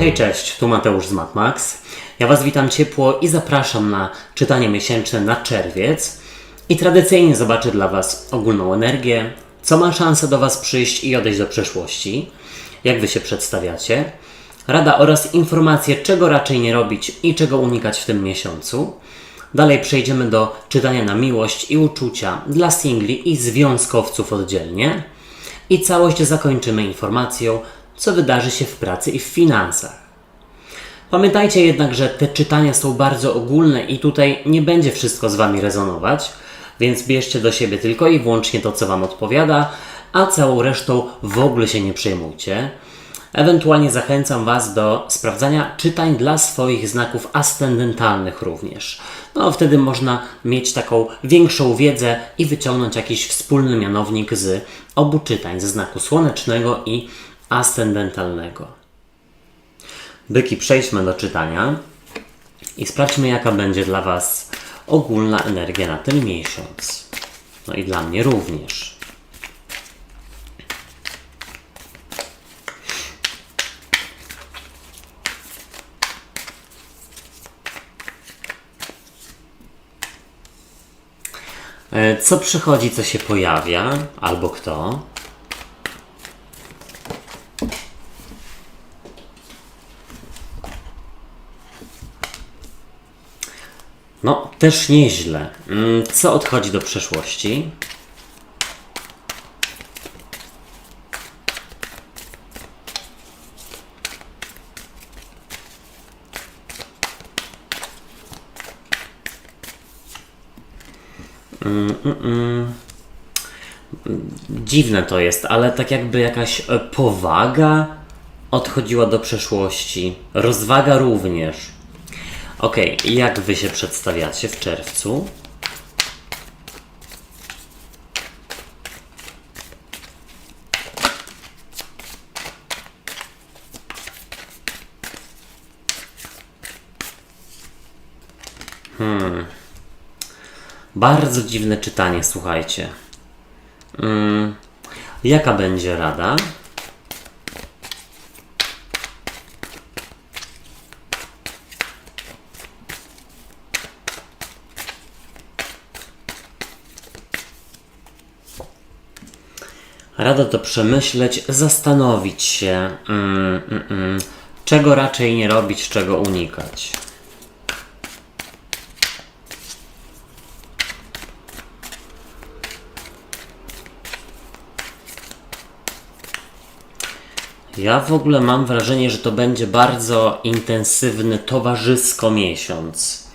Hej, cześć, tu Mateusz z MatMax. Ja Was witam ciepło i zapraszam na czytanie miesięczne na czerwiec. I tradycyjnie zobaczę dla Was ogólną energię, co ma szansę do Was przyjść i odejść do przeszłości, jak Wy się przedstawiacie, rada oraz informacje, czego raczej nie robić i czego unikać w tym miesiącu. Dalej przejdziemy do czytania na miłość i uczucia dla singli i związkowców oddzielnie. I całość zakończymy informacją, co wydarzy się w pracy i w finansach. Pamiętajcie jednak, że te czytania są bardzo ogólne i tutaj nie będzie wszystko z Wami rezonować, więc bierzcie do siebie tylko i wyłącznie to, co Wam odpowiada, a całą resztą w ogóle się nie przejmujcie. Ewentualnie zachęcam Was do sprawdzania czytań dla swoich znaków ascendentalnych również. No wtedy można mieć taką większą wiedzę i wyciągnąć jakiś wspólny mianownik z obu czytań, ze znaku słonecznego i ascendentalnego. Byki, przejdźmy do czytania i sprawdźmy, jaka będzie dla Was ogólna energia na ten miesiąc. No i dla mnie również. Co przychodzi, co się pojawia, albo kto? No, też nieźle. Co odchodzi do przeszłości? Dziwne to jest, ale tak jakby jakaś powaga odchodziła do przeszłości. Rozwaga również. Okej, jak Wy się przedstawiacie w czerwcu? Bardzo dziwne czytanie, słuchajcie. Jaka będzie rada? Rada to przemyśleć, zastanowić się, czego raczej nie robić, czego unikać. Ja w ogóle mam wrażenie, że to będzie bardzo intensywny, towarzysko miesiąc.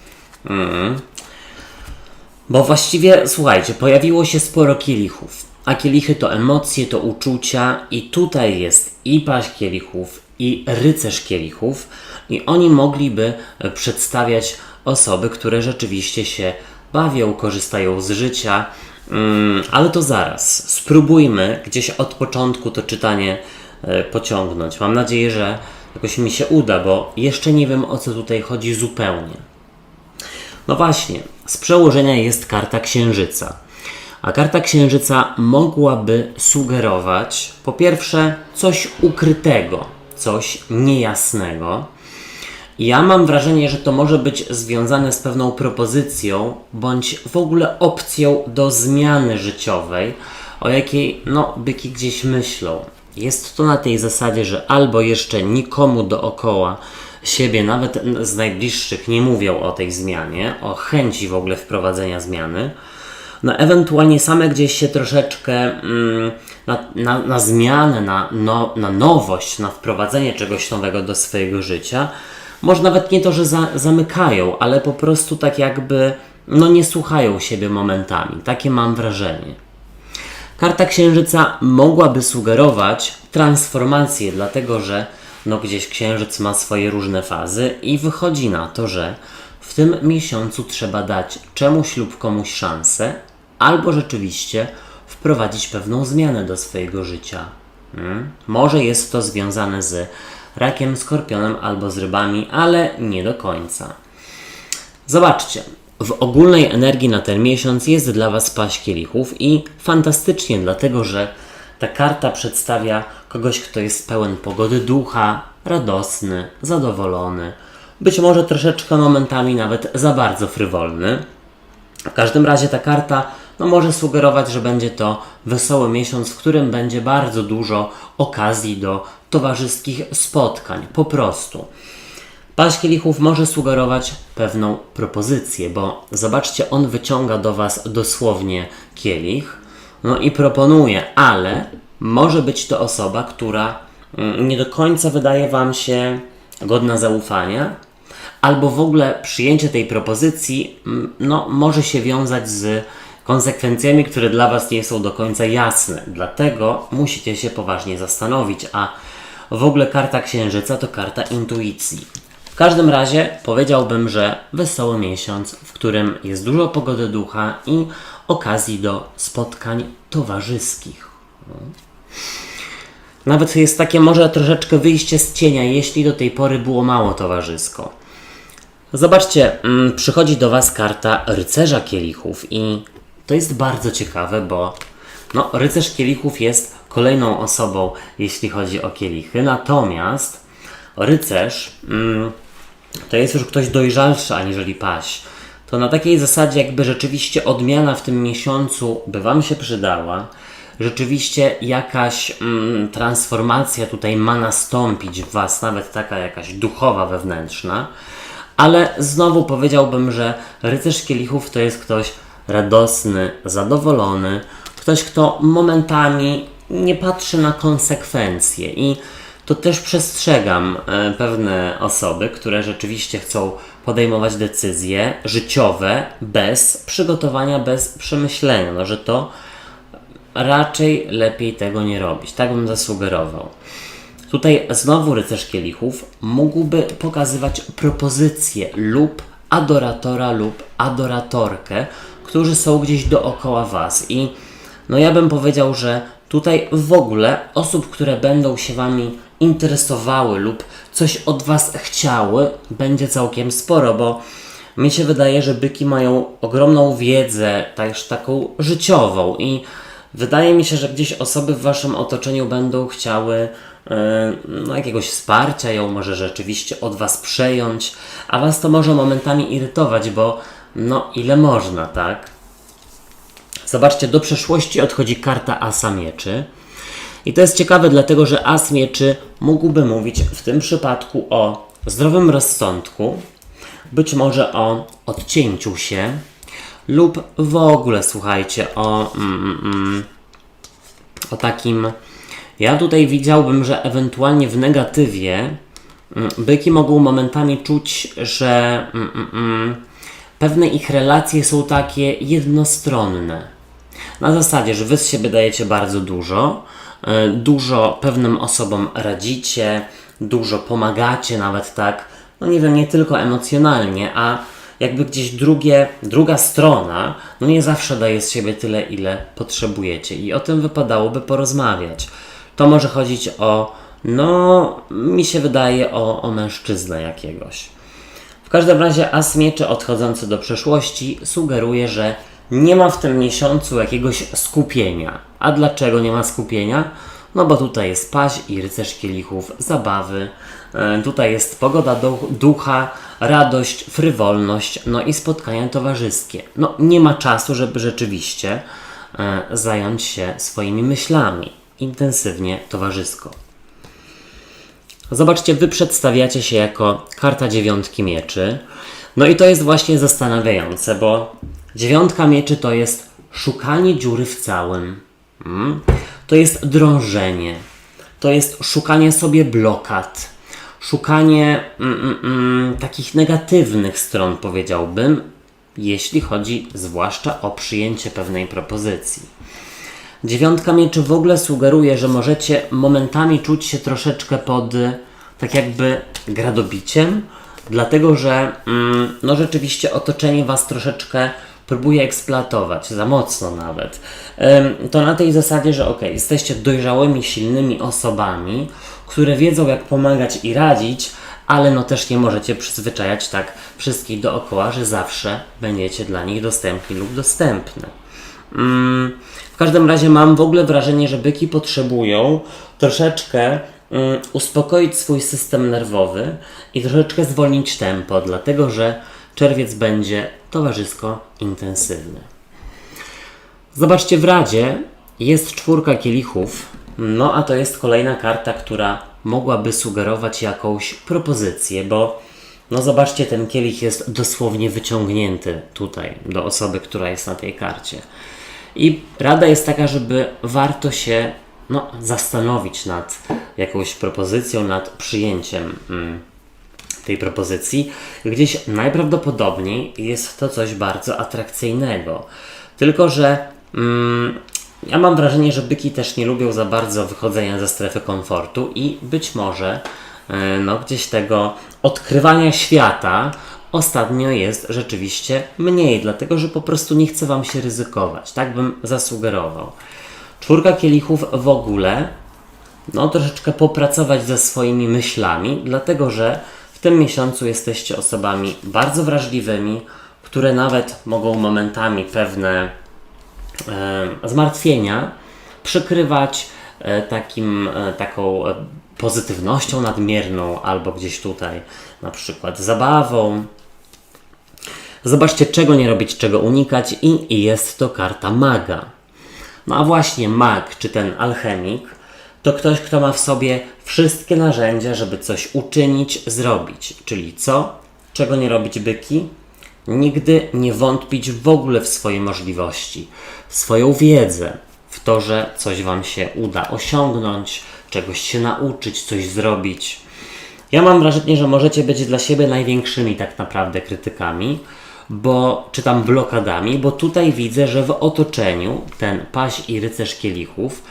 Bo właściwie, słuchajcie, pojawiło się sporo kielichów. A kielichy to emocje, to uczucia i tutaj jest i paź kielichów, i rycerz kielichów i oni mogliby przedstawiać osoby, które rzeczywiście się bawią, korzystają z życia, ale to zaraz. Spróbujmy gdzieś od początku to czytanie pociągnąć. Mam nadzieję, że jakoś mi się uda, bo jeszcze nie wiem, o co tutaj chodzi zupełnie. No właśnie, z przełożenia jest karta Księżyca. A karta Księżyca mogłaby sugerować, po pierwsze, coś ukrytego, coś niejasnego. I ja mam wrażenie, że to może być związane z pewną propozycją, bądź w ogóle opcją do zmiany życiowej, o jakiej, byki gdzieś myślą. Jest to na tej zasadzie, że albo jeszcze nikomu dookoła siebie, nawet z najbliższych, nie mówią o tej zmianie, o chęci w ogóle wprowadzenia zmiany, ewentualnie same gdzieś się troszeczkę na zmianę, na nowość, na wprowadzenie czegoś nowego do swojego życia, może nawet nie to, że zamykają, ale po prostu tak jakby nie słuchają siebie momentami. Takie mam wrażenie. Karta Księżyca mogłaby sugerować transformację, dlatego że gdzieś Księżyc ma swoje różne fazy i wychodzi na to, że w tym miesiącu trzeba dać czemuś lub komuś szansę, albo rzeczywiście wprowadzić pewną zmianę do swojego życia. Może jest to związane z rakiem, skorpionem albo z rybami, ale nie do końca. Zobaczcie, w ogólnej energii na ten miesiąc jest dla Was paź kielichów i fantastycznie, dlatego że ta karta przedstawia kogoś, kto jest pełen pogody ducha, radosny, zadowolony, być może troszeczkę momentami nawet za bardzo frywolny. W każdym razie ta karta może sugerować, że będzie to wesoły miesiąc, w którym będzie bardzo dużo okazji do towarzyskich spotkań, po prostu. Paź kielichów może sugerować pewną propozycję, bo zobaczcie, on wyciąga do Was dosłownie kielich, i proponuje, ale może być to osoba, która nie do końca wydaje Wam się godna zaufania, albo w ogóle przyjęcie tej propozycji może się wiązać z konsekwencjami, które dla Was nie są do końca jasne. Dlatego musicie się poważnie zastanowić, a w ogóle karta Księżyca to karta intuicji. W każdym razie powiedziałbym, że wesoły miesiąc, w którym jest dużo pogody ducha i okazji do spotkań towarzyskich. Nawet jest takie może troszeczkę wyjście z cienia, jeśli do tej pory było mało towarzysko. Zobaczcie, przychodzi do Was karta rycerza kielichów i to jest bardzo ciekawe, bo rycerz kielichów jest kolejną osobą, jeśli chodzi o kielichy, natomiast rycerz to jest już ktoś dojrzalszy aniżeli paź. To na takiej zasadzie jakby rzeczywiście odmiana w tym miesiącu by Wam się przydała, rzeczywiście jakaś transformacja tutaj ma nastąpić w Was, nawet taka jakaś duchowa, wewnętrzna, ale znowu powiedziałbym, że rycerz kielichów to jest ktoś radosny, zadowolony, ktoś, kto momentami nie patrzy na konsekwencje i to też przestrzegam pewne osoby, które rzeczywiście chcą podejmować decyzje życiowe bez przygotowania, bez przemyślenia, że to raczej lepiej tego nie robić. Tak bym zasugerował. Tutaj znowu rycerz kielichów mógłby pokazywać propozycję lub adoratora lub adoratorkę, którzy są gdzieś dookoła Was i ja bym powiedział, że tutaj w ogóle osób, które będą się Wami interesowały lub coś od Was chciały, będzie całkiem sporo, bo mi się wydaje, że byki mają ogromną wiedzę, też taką życiową i wydaje mi się, że gdzieś osoby w Waszym otoczeniu będą chciały jakiegoś wsparcia, ją może rzeczywiście od Was przejąć, a Was to może momentami irytować, bo ile można, tak? Zobaczcie, do przeszłości odchodzi karta Asa Mieczy. I to jest ciekawe, dlatego że As Mieczy mógłby mówić w tym przypadku o zdrowym rozsądku, być może o odcięciu się lub w ogóle, słuchajcie, o takim... Ja tutaj widziałbym, że ewentualnie w negatywie byki mogą momentami czuć, że pewne ich relacje są takie jednostronne. Na zasadzie, że Wy z siebie dajecie bardzo dużo pewnym osobom radzicie, dużo pomagacie, nawet tak, nie tylko emocjonalnie, a jakby gdzieś druga strona, nie zawsze daje z siebie tyle, ile potrzebujecie i o tym wypadałoby porozmawiać. To może chodzić o, mi się wydaje, o mężczyznę jakiegoś. W każdym razie As Mieczy odchodzący do przeszłości sugeruje, że nie ma w tym miesiącu jakiegoś skupienia. A dlaczego nie ma skupienia? Bo tutaj jest paź i rycerz kielichów, zabawy, tutaj jest pogoda ducha, radość, frywolność, i spotkania towarzyskie. Nie ma czasu, żeby rzeczywiście zająć się swoimi myślami intensywnie, towarzysko. Zobaczcie, Wy przedstawiacie się jako karta dziewiątki mieczy. I to jest właśnie zastanawiające, bo dziewiątka mieczy to jest szukanie dziury w całym. To jest drążenie. To jest szukanie sobie blokad. Szukanie takich negatywnych stron, powiedziałbym, jeśli chodzi zwłaszcza o przyjęcie pewnej propozycji. Dziewiątka mieczy w ogóle sugeruje, że możecie momentami czuć się troszeczkę pod tak jakby gradobiciem, dlatego że rzeczywiście otoczenie Was troszeczkę próbuje eksploatować, za mocno nawet. To na tej zasadzie, że jesteście dojrzałymi, silnymi osobami, które wiedzą, jak pomagać i radzić, ale też nie możecie przyzwyczajać tak wszystkich dookoła, że zawsze będziecie dla nich dostępni lub dostępne. W każdym razie mam w ogóle wrażenie, że byki potrzebują troszeczkę uspokoić swój system nerwowy i troszeczkę zwolnić tempo, dlatego że czerwiec będzie towarzysko intensywny. Zobaczcie, w Radzie jest 4 kielichów, no a to jest kolejna karta, która mogłaby sugerować jakąś propozycję, bo no zobaczcie, ten kielich jest dosłownie wyciągnięty tutaj do osoby, która jest na tej karcie. I rada jest taka, żeby warto się zastanowić nad jakąś propozycją, nad przyjęciem tej propozycji. Gdzieś najprawdopodobniej jest to coś bardzo atrakcyjnego. Tylko że ja mam wrażenie, że byki też nie lubią za bardzo wychodzenia ze strefy komfortu i być może gdzieś tego odkrywania świata ostatnio jest rzeczywiście mniej, dlatego że po prostu nie chce Wam się ryzykować. Tak bym zasugerował. 4 kielichów w ogóle troszeczkę popracować ze swoimi myślami, dlatego że w tym miesiącu jesteście osobami bardzo wrażliwymi, które nawet mogą momentami pewne zmartwienia przykrywać taką pozytywnością nadmierną albo gdzieś tutaj na przykład zabawą. Zobaczcie, czego nie robić, czego unikać i jest to karta maga. No a właśnie mag, czy ten alchemik, to ktoś, kto ma w sobie wszystkie narzędzia, żeby coś uczynić, zrobić. Czyli co? Czego nie robić, byki? Nigdy nie wątpić w ogóle w swoje możliwości, w swoją wiedzę, w to, że coś Wam się uda osiągnąć, czegoś się nauczyć, coś zrobić. Ja mam wrażenie, że możecie być dla siebie największymi tak naprawdę krytykami, czy tam blokadami, bo tutaj widzę, że w otoczeniu ten paź i rycerz kielichów,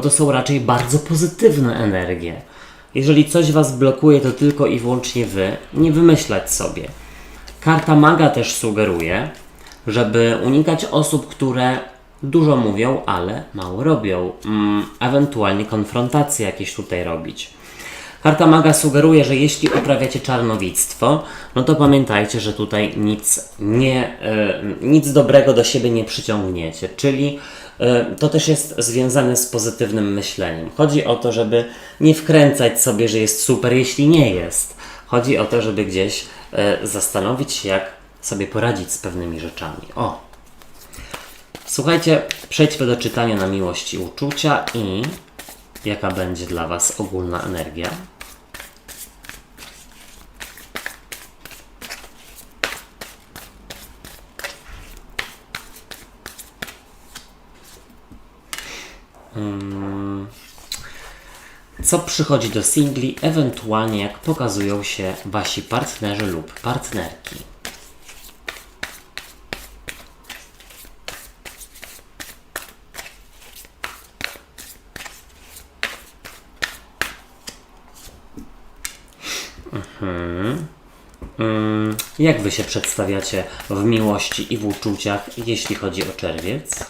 to są raczej bardzo pozytywne energie. Jeżeli coś Was blokuje, to tylko i wyłącznie Wy, nie wymyślać sobie. Karta maga też sugeruje, żeby unikać osób, które dużo mówią, ale mało robią. Ewentualnie konfrontacje jakieś tutaj robić. Karta maga sugeruje, że jeśli uprawiacie czarnowictwo, to pamiętajcie, że tutaj nic dobrego do siebie nie przyciągniecie. Czyli to też jest związane z pozytywnym myśleniem. Chodzi o to, żeby nie wkręcać sobie, że jest super, jeśli nie jest. Chodzi o to, żeby gdzieś zastanowić się, jak sobie poradzić z pewnymi rzeczami. Słuchajcie, przejdźmy do czytania na miłość i uczucia i jaka będzie dla Was ogólna energia. Co przychodzi do singli, ewentualnie jak pokazują się Wasi partnerzy lub partnerki. Jak Wy się przedstawiacie w miłości i w uczuciach, jeśli chodzi o czerwiec?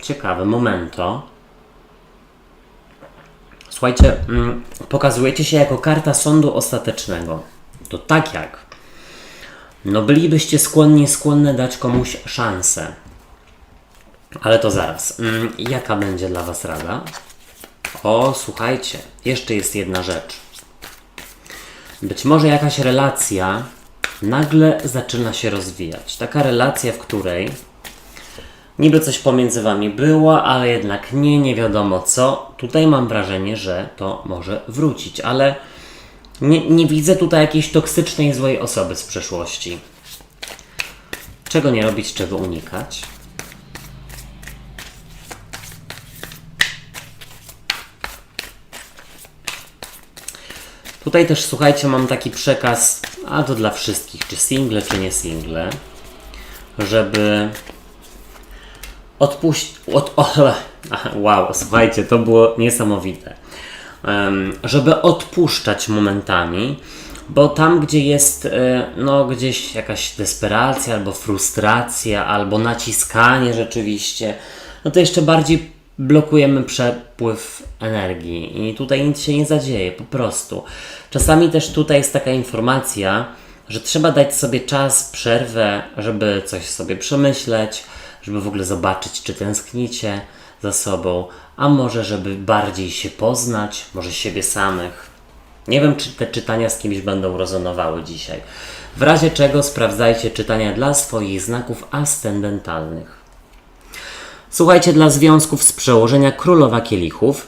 Ciekawe, momento. Słuchajcie, pokazujecie się jako karta sądu ostatecznego. To tak jak bylibyście skłonne dać komuś szansę. Ale to zaraz. Jaka będzie dla Was rada? Słuchajcie, jeszcze jest jedna rzecz. Być może jakaś relacja nagle zaczyna się rozwijać. Taka relacja, w której niby coś pomiędzy Wami było, ale jednak nie wiadomo co. Tutaj mam wrażenie, że to może wrócić, ale nie widzę tutaj jakiejś toksycznej, złej osoby z przeszłości. Czego nie robić, czego unikać? Tutaj też, słuchajcie, mam taki przekaz, a to dla wszystkich, czy single, czy nie single, żeby wow, słuchajcie, to było niesamowite. Żeby odpuszczać momentami, bo tam, gdzie jest gdzieś jakaś desperacja, albo frustracja, albo naciskanie rzeczywiście, no to jeszcze bardziej blokujemy przepływ energii i tutaj nic się nie zadzieje, po prostu. Czasami też tutaj jest taka informacja, że trzeba dać sobie czas, przerwę, żeby coś sobie przemyśleć, żeby w ogóle zobaczyć, czy tęsknicie za sobą, a może żeby bardziej się poznać, może siebie samych. Nie wiem, czy te czytania z kimś będą rezonowały dzisiaj. W razie czego sprawdzajcie czytania dla swoich znaków ascendentalnych. Słuchajcie, dla związków z przełożenia Królowa Kielichów,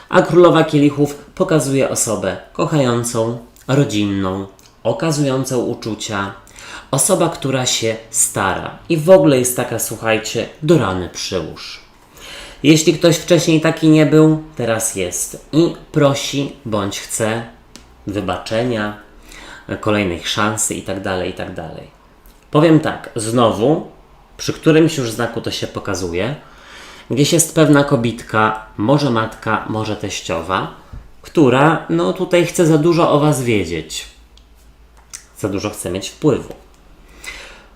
a Królowa Kielichów pokazuje osobę kochającą, rodzinną, okazującą uczucia, osoba, która się stara i w ogóle jest taka, słuchajcie, do rany przyłóż. Jeśli ktoś wcześniej taki nie był, teraz jest i prosi bądź chce wybaczenia, kolejnych szansy itd., itd. Powiem tak, znowu, przy którymś już znaku to się pokazuje, gdzieś jest pewna kobitka, może matka, może teściowa, która no tutaj chce za dużo o was wiedzieć. Za dużo chce mieć wpływu.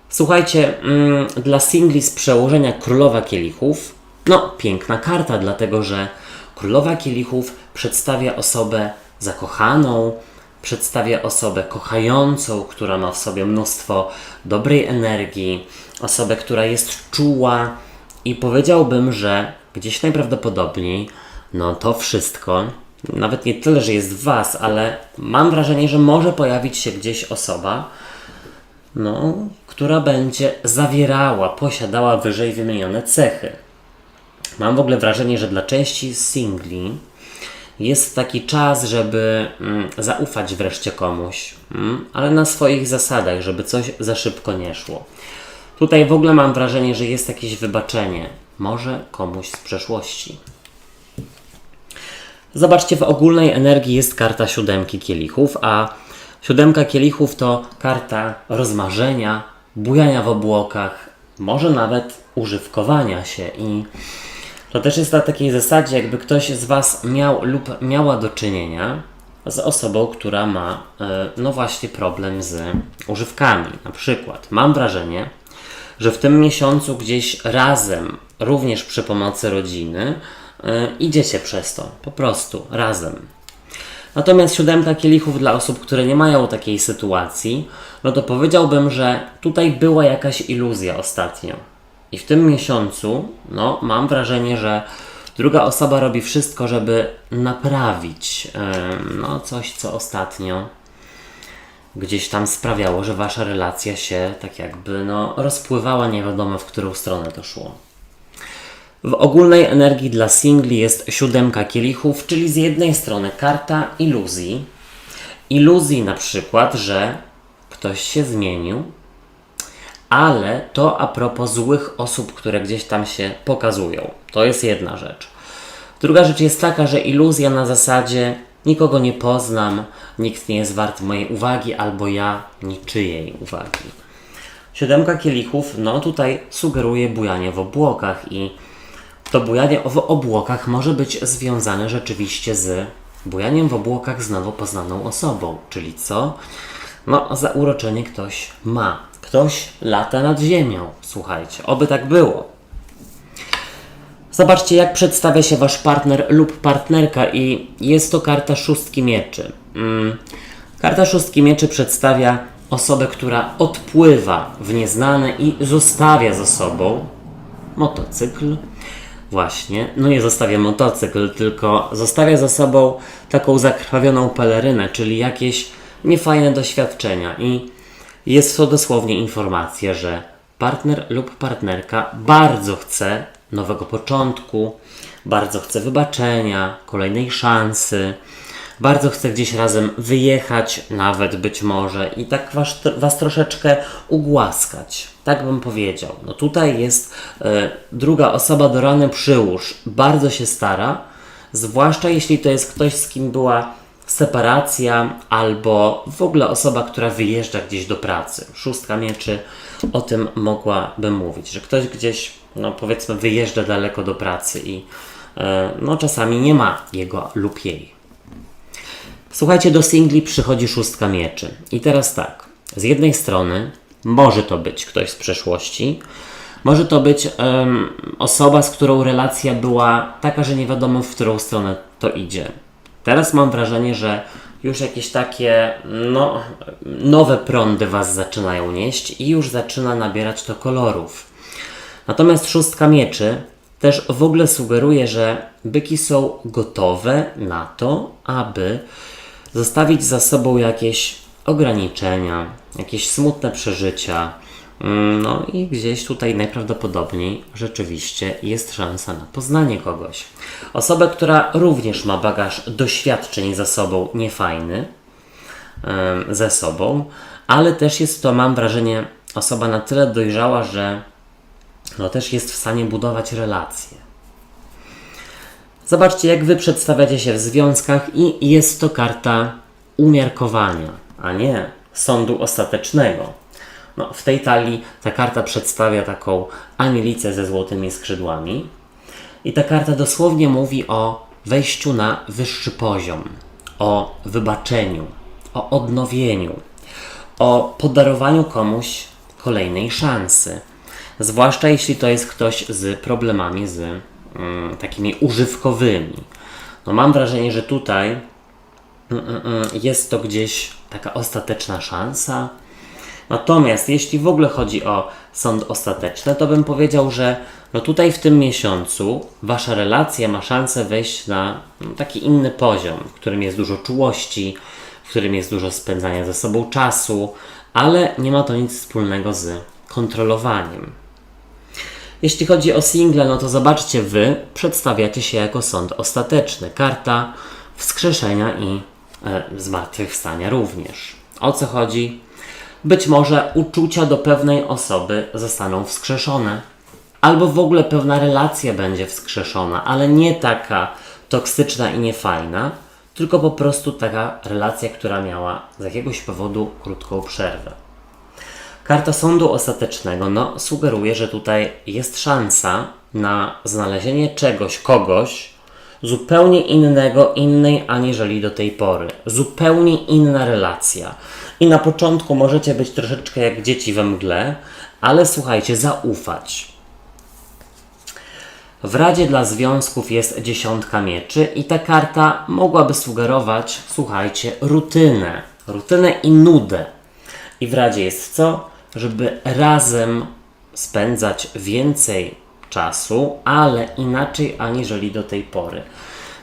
Słuchajcie, dla singli z przełożenia Królowa Kielichów, no piękna karta, dlatego że Królowa Kielichów przedstawia osobę zakochaną, przedstawia osobę kochającą, która ma w sobie mnóstwo dobrej energii, osobę, która jest czuła i powiedziałbym, że gdzieś najprawdopodobniej no to wszystko, nawet nie tyle, że jest w was, ale mam wrażenie, że może pojawić się gdzieś osoba, no, która będzie zawierała, posiadała wyżej wymienione cechy. Mam w ogóle wrażenie, że dla części singli jest taki czas, żeby zaufać wreszcie komuś, ale na swoich zasadach, żeby coś za szybko nie szło. Tutaj w ogóle mam wrażenie, że jest jakieś wybaczenie, może komuś z przeszłości. Zobaczcie, w ogólnej energii jest karta 7 kielichów, a 7 kielichów to karta rozmarzenia, bujania w obłokach, może nawet używkowania się i to też jest na takiej zasadzie, jakby ktoś z was miał lub miała do czynienia z osobą, która ma no właśnie problem z używkami. Na przykład mam wrażenie, że w tym miesiącu gdzieś razem, również przy pomocy rodziny, idziecie przez to, po prostu razem. Natomiast 7 kielichów dla osób, które nie mają takiej sytuacji, no to powiedziałbym, że tutaj była jakaś iluzja ostatnio. I w tym miesiącu, no mam wrażenie, że druga osoba robi wszystko, żeby naprawić no coś, co ostatnio gdzieś tam sprawiało, że wasza relacja się tak jakby no rozpływała, nie wiadomo w którą stronę to szło. W ogólnej energii dla singli jest 7 kielichów, czyli z jednej strony karta iluzji. Iluzji na przykład, że ktoś się zmienił, ale to a propos złych osób, które gdzieś tam się pokazują. To jest jedna rzecz. Druga rzecz jest taka, że iluzja na zasadzie nikogo nie poznam, nikt nie jest wart mojej uwagi, albo ja niczyjej uwagi. 7 kielichów, no tutaj sugeruje bujanie w obłokach i to bujanie w obłokach może być związane rzeczywiście z bujaniem w obłokach z nowo poznaną osobą. Czyli co? No, zauroczenie ktoś ma. Ktoś lata nad ziemią. Słuchajcie, oby tak było. Zobaczcie, jak przedstawia się wasz partner lub partnerka i jest to karta 6 mieczy. Karta 6 mieczy przedstawia osobę, która odpływa w nieznane i zostawia za sobą motocykl. Właśnie, no nie zostawia motocykl, tylko zostawia za sobą taką zakrwawioną pelerynę, czyli jakieś niefajne doświadczenia i jest to dosłownie informacja, że partner lub partnerka bardzo chce nowego początku, bardzo chce wybaczenia, kolejnej szansy, bardzo chce gdzieś razem wyjechać, nawet być może i tak was troszeczkę ugłaskać. Tak bym powiedział. No tutaj jest druga osoba do rany przyłóż. Bardzo się stara, zwłaszcza jeśli to jest ktoś, z kim była separacja albo w ogóle osoba, która wyjeżdża gdzieś do pracy. 6 mieczy o tym mogłabym mówić, że ktoś gdzieś, no powiedzmy, wyjeżdża daleko do pracy i no czasami nie ma jego lub jej. Słuchajcie, do singli przychodzi 6 mieczy. I teraz tak, z jednej strony może to być ktoś z przeszłości, Może to być osoba, z którą relacja była taka, że nie wiadomo, w którą stronę to idzie. Teraz mam wrażenie, że już jakieś takie nowe prądy Was zaczynają nieść i już zaczyna nabierać to kolorów. Natomiast szóstka mieczy też w ogóle sugeruje, że byki są gotowe na to, aby zostawić za sobą jakieś ograniczenia, jakieś smutne przeżycia. No i gdzieś tutaj najprawdopodobniej rzeczywiście jest szansa na poznanie kogoś. Osobę, która również ma bagaż doświadczeń za sobą niefajny, ze sobą, ale też jest to, mam wrażenie, osoba na tyle dojrzała, że też jest w stanie budować relacje. Zobaczcie, jak Wy przedstawiacie się w związkach i jest to karta umiarkowania, a nie sądu ostatecznego. W tej talii ta karta przedstawia taką anielicę ze złotymi skrzydłami i ta karta dosłownie mówi o wejściu na wyższy poziom, o wybaczeniu, o odnowieniu, o podarowaniu komuś kolejnej szansy. Zwłaszcza jeśli to jest ktoś z problemami, z takimi używkowymi. Mam wrażenie, że tutaj jest to gdzieś taka ostateczna szansa. Natomiast jeśli w ogóle chodzi o sąd ostateczny, to bym powiedział, że tutaj w tym miesiącu Wasza relacja ma szansę wejść na taki inny poziom, w którym jest dużo czułości, w którym jest dużo spędzania ze sobą czasu, ale nie ma to nic wspólnego z kontrolowaniem. Jeśli chodzi o single, to zobaczcie, Wy przedstawiacie się jako sąd ostateczny. Karta wskrzeszenia i zmartwychwstania również. O co chodzi? Być może uczucia do pewnej osoby zostaną wskrzeszone. Albo w ogóle pewna relacja będzie wskrzeszona, ale nie taka toksyczna i niefajna, tylko po prostu taka relacja, która miała z jakiegoś powodu krótką przerwę. Karta sądu ostatecznego sugeruje, że tutaj jest szansa na znalezienie czegoś, kogoś zupełnie innego, innej aniżeli do tej pory. Zupełnie inna relacja. I na początku możecie być troszeczkę jak dzieci we mgle, ale słuchajcie, zaufać. W Radzie dla Związków jest 10 mieczy i ta karta mogłaby sugerować, słuchajcie, rutynę i nudę. I w Radzie jest co? Żeby razem spędzać więcej czasu, ale inaczej aniżeli do tej pory.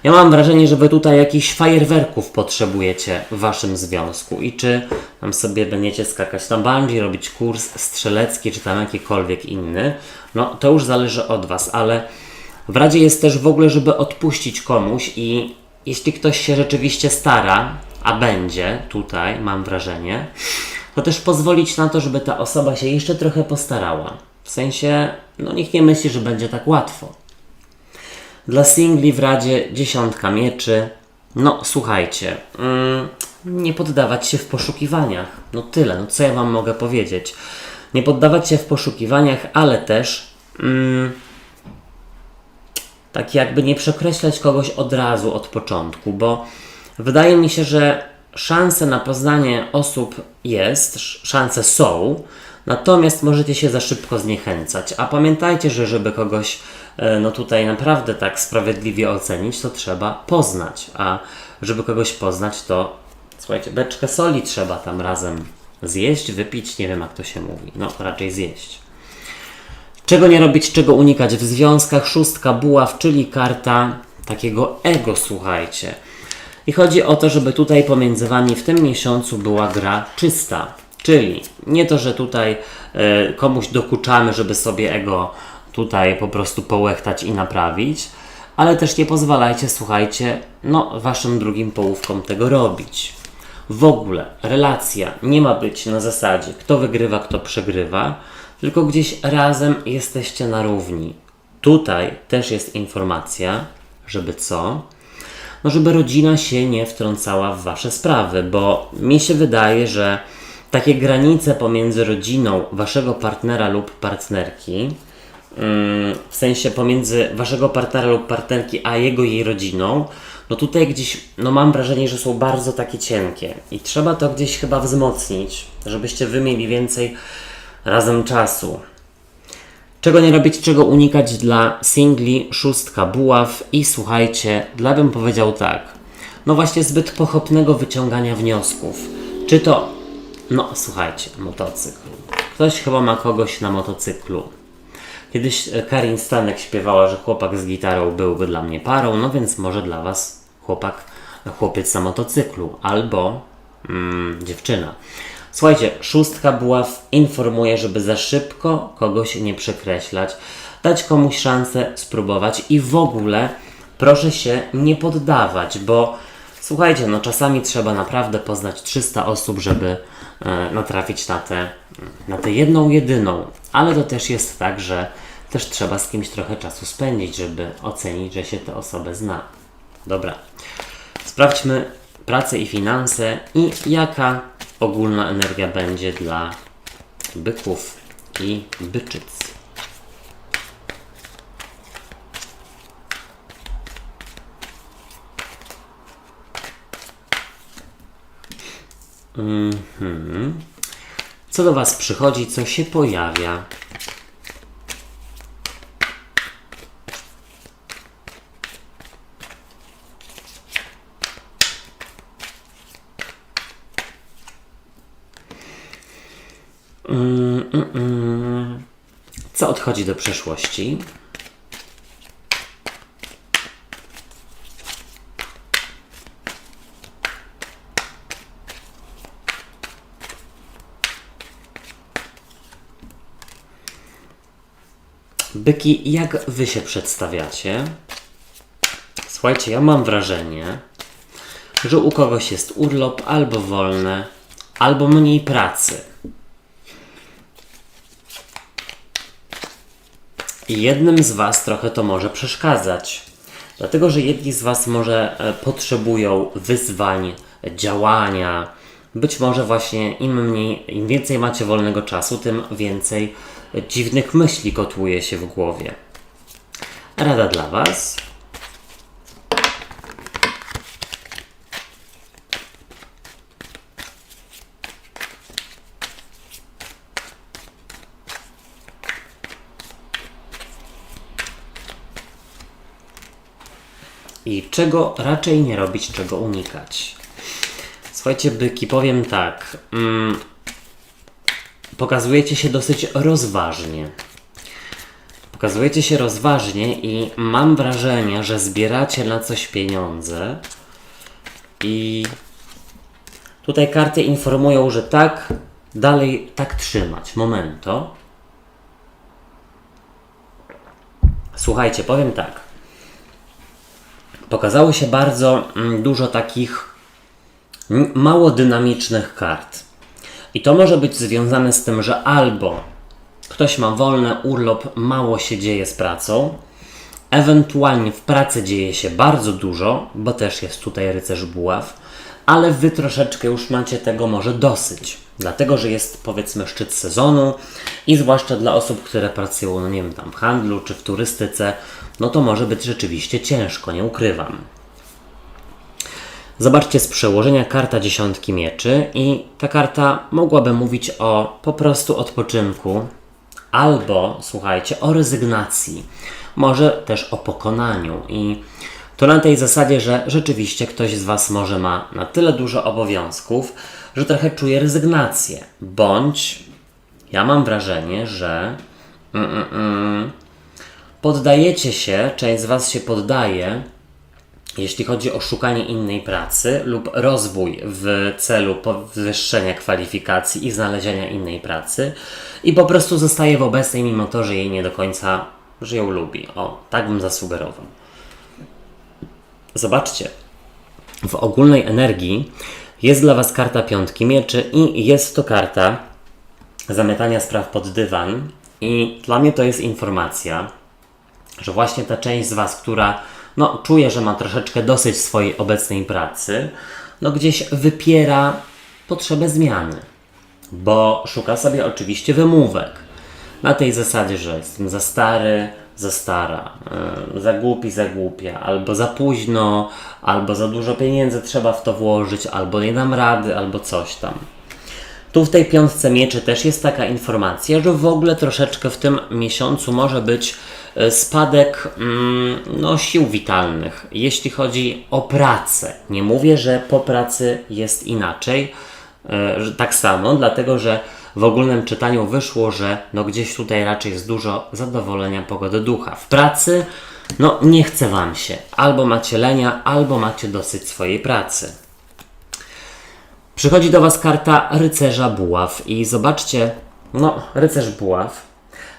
Ja mam wrażenie, że Wy tutaj jakichś fajerwerków potrzebujecie w Waszym związku i czy tam sobie będziecie skakać na bungee, robić kurs strzelecki, czy tam jakikolwiek inny, to już zależy od Was, ale w Radzie jest też w ogóle, żeby odpuścić komuś i jeśli ktoś się rzeczywiście stara, a będzie tutaj, mam wrażenie, to też pozwolić na to, żeby ta osoba się jeszcze trochę postarała. W sensie, nikt nie myśli, że będzie tak łatwo. Dla singli w Radzie 10 mieczy. Słuchajcie, nie poddawać się w poszukiwaniach. Tyle, co ja Wam mogę powiedzieć. Nie poddawać się w poszukiwaniach, ale też tak jakby nie przekreślać kogoś od razu, od początku, bo wydaje mi się, że szanse na poznanie osób szanse są, natomiast możecie się za szybko zniechęcać. A pamiętajcie, że żeby kogoś tutaj naprawdę tak sprawiedliwie ocenić, to trzeba poznać. A żeby kogoś poznać, to słuchajcie, beczkę soli trzeba tam razem zjeść, wypić, nie wiem jak to się mówi. Raczej zjeść. Czego nie robić, czego unikać w związkach? 6 buław, czyli karta takiego ego, słuchajcie. I chodzi o to, żeby tutaj pomiędzy Wami w tym miesiącu była gra czysta. Czyli nie to, że tutaj komuś dokuczamy, żeby sobie ego tutaj po prostu połechtać i naprawić, ale też nie pozwalajcie, słuchajcie, Waszym drugim połówkom tego robić. W ogóle relacja nie ma być na zasadzie kto wygrywa, kto przegrywa, tylko gdzieś razem jesteście na równi. Tutaj też jest informacja, żeby co? Żeby rodzina się nie wtrącała w Wasze sprawy, bo mi się wydaje, że takie granice pomiędzy rodziną Waszego partnera lub partnerki, w sensie pomiędzy Waszego partnera lub partnerki a jej rodziną, tutaj gdzieś, mam wrażenie, że są bardzo takie cienkie i trzeba to gdzieś chyba wzmocnić, żebyście Wy mieli więcej razem czasu. Czego nie robić, czego unikać dla singli, szóstka buław i słuchajcie, bym powiedział tak, no właśnie zbyt pochopnego wyciągania wniosków. Czy to, no słuchajcie, motocykl. Ktoś chyba ma kogoś na motocyklu. Kiedyś Karin Stanek śpiewała, że chłopak z gitarą byłby dla mnie parą, no więc może dla was chłopiec na motocyklu albo dziewczyna. Słuchajcie, szóstka buław informuje, żeby za szybko kogoś nie przekreślać, dać komuś szansę spróbować i w ogóle proszę się nie poddawać, bo słuchajcie, no czasami trzeba naprawdę poznać 300 osób, żeby natrafić na tę jedną, jedyną, ale to też jest tak, że też trzeba z kimś trochę czasu spędzić, żeby ocenić, że się tę osobę zna. Dobra, sprawdźmy pracę i finanse i jaka ogólna energia będzie dla byków i byczyc. Co do was przychodzi, co się pojawia? Co odchodzi do przeszłości? Byki, jak wy się przedstawiacie? Słuchajcie, ja mam wrażenie, że u kogoś jest urlop albo wolne, albo mniej pracy. I jednym z was trochę to może przeszkadzać. Dlatego, że jedni z was może potrzebują wyzwań, działania. Być może właśnie im więcej macie wolnego czasu, tym więcej dziwnych myśli kotłuje się w głowie. Rada dla was. I czego raczej nie robić, czego unikać. Słuchajcie, byki, powiem tak. Pokazujecie się dosyć rozważnie. Pokazujecie się rozważnie i mam wrażenie, że zbieracie na coś pieniądze. I tutaj karty informują, że tak, dalej tak trzymać. Momento. Słuchajcie, powiem tak. Pokazało się bardzo dużo takich mało dynamicznych kart. I to może być związane z tym, że albo ktoś ma wolny urlop, mało się dzieje z pracą, ewentualnie w pracy dzieje się bardzo dużo, bo też jest tutaj rycerz buław, ale wy troszeczkę już macie tego może dosyć. Dlatego, że jest powiedzmy szczyt sezonu i zwłaszcza dla osób, które pracują, no nie wiem, tam w handlu czy w turystyce, no to może być rzeczywiście ciężko, nie ukrywam. Zobaczcie z przełożenia karta dziesiątki mieczy i ta karta mogłaby mówić o po prostu odpoczynku albo, słuchajcie, o rezygnacji. Może też o pokonaniu i to na tej zasadzie, że rzeczywiście ktoś z was może ma na tyle dużo obowiązków, że trochę czuje rezygnację. Bądź ja mam wrażenie, że poddajecie się, część z was się poddaje, jeśli chodzi o szukanie innej pracy lub rozwój w celu podwyższenia kwalifikacji i znalezienia innej pracy i po prostu zostaje w obecnej, mimo to, że jej nie do końca, że ją lubi. O, tak bym zasugerował. Zobaczcie, w ogólnej energii jest dla was karta piątki mieczy i jest to karta zamiatania spraw pod dywan i dla mnie to jest informacja, że właśnie ta część z was, która czuje, że ma troszeczkę dosyć swojej obecnej pracy, gdzieś wypiera potrzebę zmiany, bo szuka sobie oczywiście wymówek. Na tej zasadzie, że jestem za stary, za stara, za głupi, za głupia, albo za późno, albo za dużo pieniędzy trzeba w to włożyć, albo nie dam rady, albo coś tam. Tu w tej piątce mieczy też jest taka informacja, że w ogóle troszeczkę w tym miesiącu może być spadek sił witalnych, jeśli chodzi o pracę. Nie mówię, że po pracy jest inaczej, że tak samo, dlatego że w ogólnym czytaniu wyszło, że gdzieś tutaj raczej jest dużo zadowolenia pogody ducha. W pracy nie chce Wam się. Albo macie lenia, albo macie dosyć swojej pracy. Przychodzi do Was karta rycerza buław i zobaczcie, rycerz buław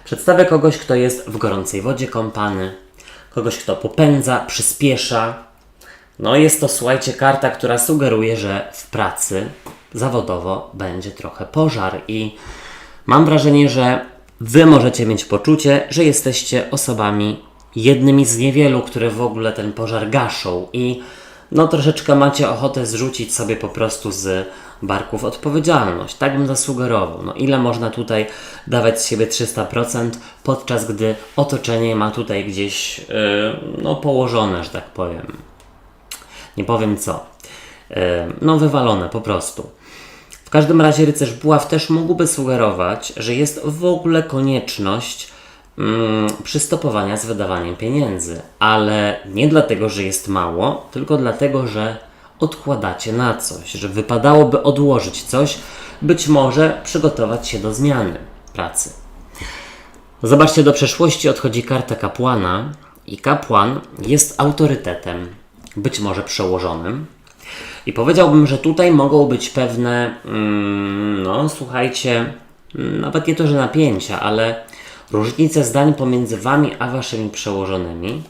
przedstawia kogoś, kto jest w gorącej wodzie kąpany, kogoś, kto popędza, przyspiesza. Jest to, słuchajcie, karta, która sugeruje, że w pracy zawodowo będzie trochę pożar i mam wrażenie, że Wy możecie mieć poczucie, że jesteście osobami jednymi z niewielu, które w ogóle ten pożar gaszą i troszeczkę macie ochotę zrzucić sobie po prostu z barków odpowiedzialność. Tak bym zasugerował. Ile można tutaj dawać z siebie 300%, podczas gdy otoczenie ma tutaj gdzieś położone, że tak powiem. Nie powiem co. Wywalone po prostu. W każdym razie rycerz buław też mógłby sugerować, że jest w ogóle konieczność przystopowania z wydawaniem pieniędzy, ale nie dlatego, że jest mało, tylko dlatego, że odkładacie na coś, że wypadałoby odłożyć coś, być może przygotować się do zmiany pracy. Zobaczcie, do przeszłości odchodzi karta kapłana i kapłan jest autorytetem, być może przełożonym. I powiedziałbym, że tutaj mogą być pewne, słuchajcie, nawet nie to, że napięcia, ale różnice zdań pomiędzy Wami a Waszymi przełożonymi.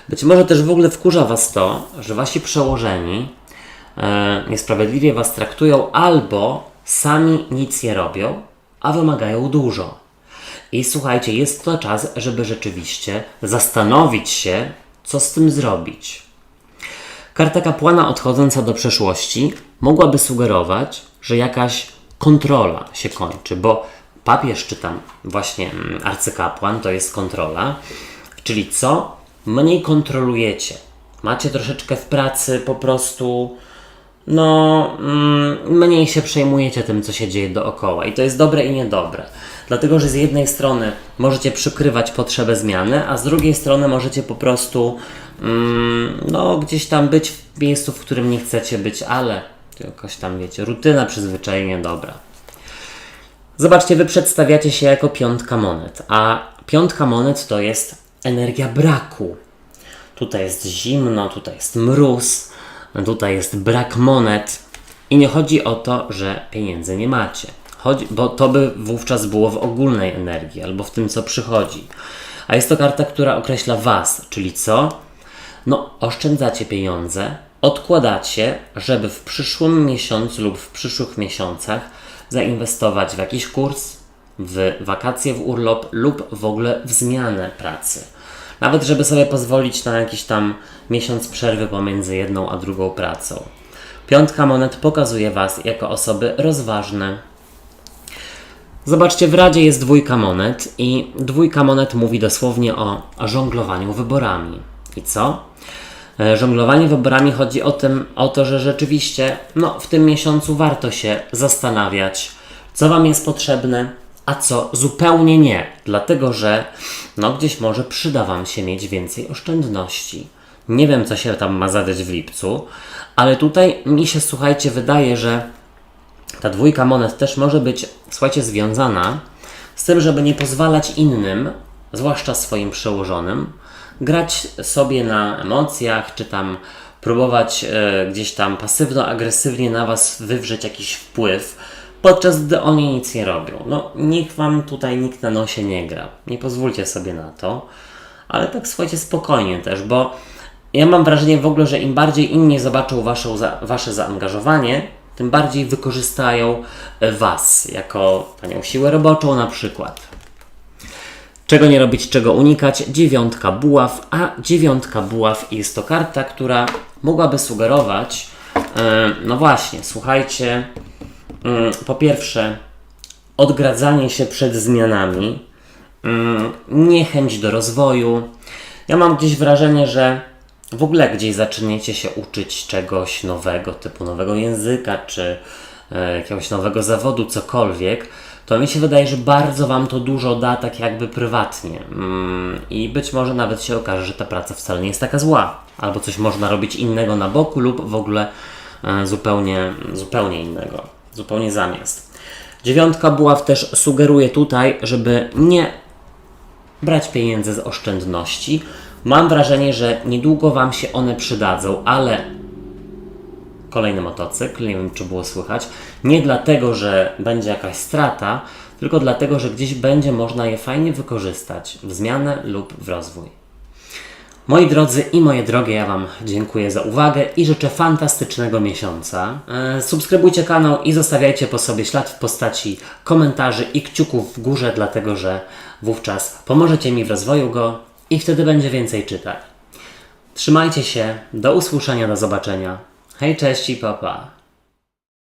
Być może też w ogóle wkurza Was to, że Wasi przełożeni niesprawiedliwie Was traktują albo sami nic nie robią, a wymagają dużo. I słuchajcie, jest to czas, żeby rzeczywiście zastanowić się, co z tym zrobić. Karta kapłana odchodząca do przeszłości mogłaby sugerować, że jakaś kontrola się kończy, bo papież czy tam właśnie arcykapłan to jest kontrola, czyli co? Mniej kontrolujecie. Macie troszeczkę w pracy po prostu, mniej się przejmujecie tym, co się dzieje dookoła. I to jest dobre i niedobre. Dlatego, że z jednej strony możecie przykrywać potrzebę zmiany, a z drugiej strony możecie po prostu gdzieś tam być w miejscu, w którym nie chcecie być, ale jakoś tam, wiecie, rutyna, przyzwyczajenie, dobra. Zobaczcie, Wy przedstawiacie się jako piątka monet, a piątka monet to jest energia braku. Tutaj jest zimno, tutaj jest mróz, tutaj jest brak monet i nie chodzi o to, że pieniędzy nie macie. Bo to by wówczas było w ogólnej energii albo w tym, co przychodzi. A jest to karta, która określa Was, czyli co? Oszczędzacie pieniądze, odkładacie, żeby w przyszłym miesiącu lub w przyszłych miesiącach zainwestować w jakiś kurs, w wakacje, w urlop lub w ogóle w zmianę pracy. Nawet żeby sobie pozwolić na jakiś tam miesiąc przerwy pomiędzy jedną a drugą pracą. Piątka monet pokazuje Was jako osoby rozważne. Zobaczcie, w Radzie jest dwójka monet i dwójka monet mówi dosłownie o żonglowaniu wyborami. I co? Żonglowanie wyborami chodzi o to, że rzeczywiście w tym miesiącu warto się zastanawiać, co Wam jest potrzebne, a co zupełnie nie. Dlatego, że gdzieś może przyda Wam się mieć więcej oszczędności. Nie wiem, co się tam ma zadać w lipcu, ale tutaj mi się, słuchajcie, wydaje, że ta dwójka monet też może być, słuchajcie, związana z tym, żeby nie pozwalać innym, zwłaszcza swoim przełożonym, grać sobie na emocjach, czy tam próbować gdzieś tam pasywno-agresywnie na Was wywrzeć jakiś wpływ, podczas gdy oni nic nie robią. Nikt Wam tutaj nikt na nosie nie gra. Nie pozwólcie sobie na to. Ale tak, słuchajcie, spokojnie też, bo ja mam wrażenie w ogóle, że im bardziej inni zobaczą Wasze zaangażowanie, tym bardziej wykorzystają Was jako tanią siłę roboczą na przykład. Czego nie robić, czego unikać? Dziewiątka buław, a dziewiątka buław jest to karta, która mogłaby sugerować, właśnie, słuchajcie, po pierwsze odgradzanie się przed zmianami, niechęć do rozwoju. Ja mam gdzieś wrażenie, że w ogóle gdzieś zaczniecie się uczyć czegoś nowego, typu nowego języka, czy jakiegoś nowego zawodu, cokolwiek, to mi się wydaje, że bardzo Wam to dużo da tak jakby prywatnie. I być może nawet się okaże, że ta praca wcale nie jest taka zła. Albo coś można robić innego na boku lub w ogóle zupełnie innego. Zupełnie zamiast. 9 buław też sugeruje tutaj, żeby nie brać pieniędzy z oszczędności. Mam wrażenie, że niedługo Wam się one przydadzą, ale kolejny motocykl, nie wiem czy było słychać, nie dlatego, że będzie jakaś strata, tylko dlatego, że gdzieś będzie można je fajnie wykorzystać w zmianę lub w rozwój. Moi drodzy i moje drogie, ja Wam dziękuję za uwagę i życzę fantastycznego miesiąca. Subskrybujcie kanał i zostawiajcie po sobie ślad w postaci komentarzy i kciuków w górze, dlatego że wówczas pomożecie mi w rozwoju go i wtedy będzie więcej czytań. Trzymajcie się, do usłyszenia, do zobaczenia. Hej, cześć i pa, pa.